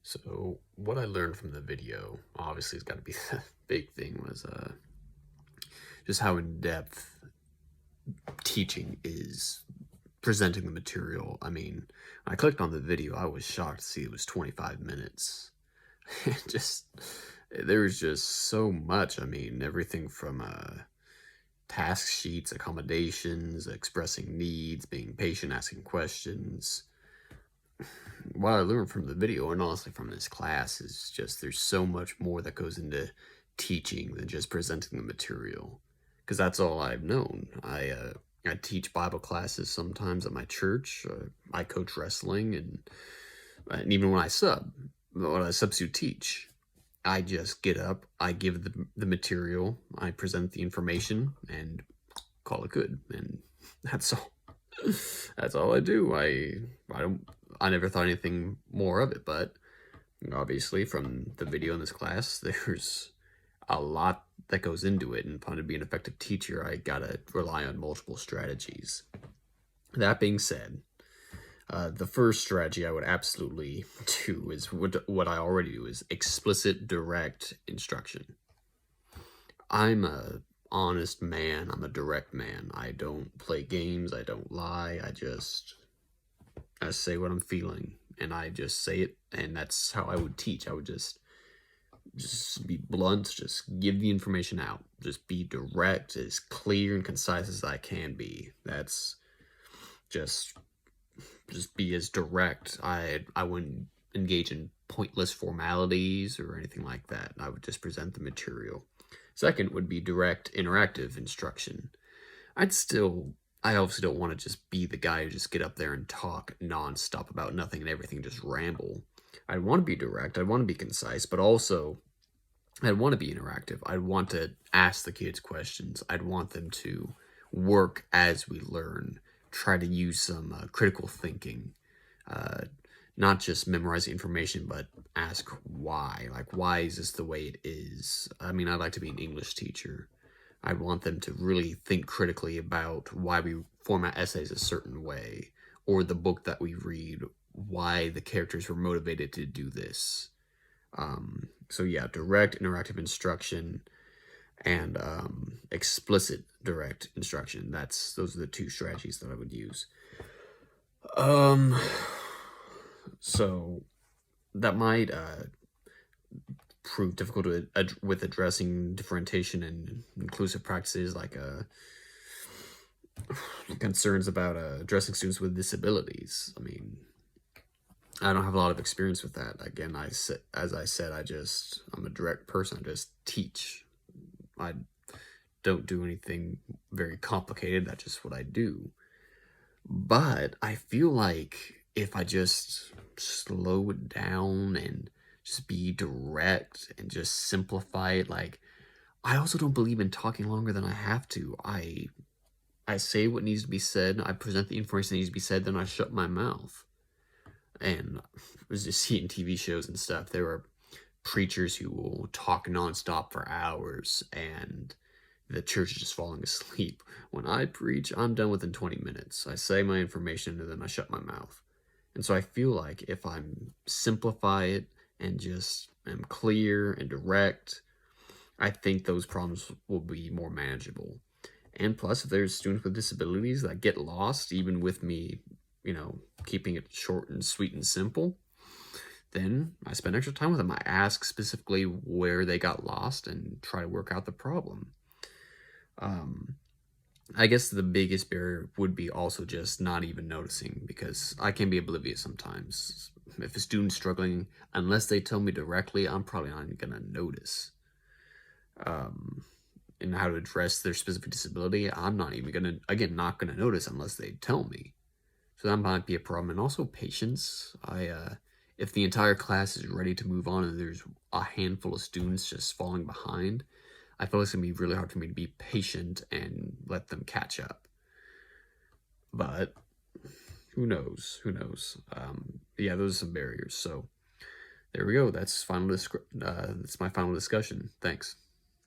So what I learned from the video, obviously it's got to be the big thing, was just how in-depth teaching is presenting the material. I mean, when I clicked on the video, I was shocked to see it was 25 minutes. just There's just so much. I mean, everything from task sheets, accommodations, expressing needs, being patient, asking questions. What I learned from the video, and honestly from this class, is just there's so much more that goes into teaching than just presenting the material. Because that's all I've known. I teach Bible classes sometimes at my church. I coach wrestling, and even when I substitute teach, I just get up, I give the material, I present the information, and call it good. And that's all. That's all I do. I never thought anything more of it, but obviously from the video in this class, there's a lot that goes into it, and to be an effective teacher, I gotta rely on multiple strategies. That being said, the first strategy I would absolutely do is what I already do is explicit, direct instruction. I'm a honest man. I'm a direct man. I don't play games. I don't lie. I say what I'm feeling, and I just say it, and that's how I would teach. I would just be blunt, just give the information out, just be direct, as clear and concise as I can be. That's just be as direct. I wouldn't engage in pointless formalities or anything like that. I would just present the material. Second would be direct interactive instruction. I obviously don't want to just be the guy who just get up there and talk nonstop about nothing and everything, just ramble. I'd want to be direct, I'd want to be concise, but also I'd want to be interactive. I'd want to ask the kids questions. I'd want them to work as we learn, try to use some critical thinking, not just memorize the information, but ask why. Like, why is this the way it is? I mean, I'd like to be an English teacher. I'd want them to really think critically about why we format essays a certain way, or the book that we read, why the characters were motivated to do this. So yeah, direct interactive instruction and explicit direct instruction. Those are the two strategies that I would use. So that might prove difficult with addressing differentiation and inclusive practices, like concerns about addressing students with disabilities. I mean, I don't have a lot of experience with that. Again, as I said, I'm a direct person. I just teach. I don't do anything very complicated. That's just what I do. But I feel like if I just slow it down and just be direct and just simplify it, like, I also don't believe in talking longer than I have to. I say what needs to be said, I present the information that needs to be said, then I shut my mouth. And I was just seeing TV shows and stuff. There are preachers who will talk nonstop for hours, and the church is just falling asleep. When I preach, I'm done within 20 minutes. I say my information, and then I shut my mouth. And so I feel like if I simplify it and just am clear and direct, I think those problems will be more manageable. And plus, if there's students with disabilities that get lost, even with me, keeping it short and sweet and simple, then I spend extra time with them. I ask specifically where they got lost and try to work out the problem. I guess the biggest barrier would be also just not even noticing, because I can be oblivious sometimes. If a student's struggling, unless they tell me directly, I'm probably not even going to notice. And how to address their specific disability, I'm not even going to, not going to notice unless they tell me. So that might be a problem. And also patience. If the entire class is ready to move on and there's a handful of students just falling behind, I feel like it's going to be really hard for me to be patient and let them catch up. But who knows? Yeah, those are some barriers. So there we go. That's my final discussion. Thanks.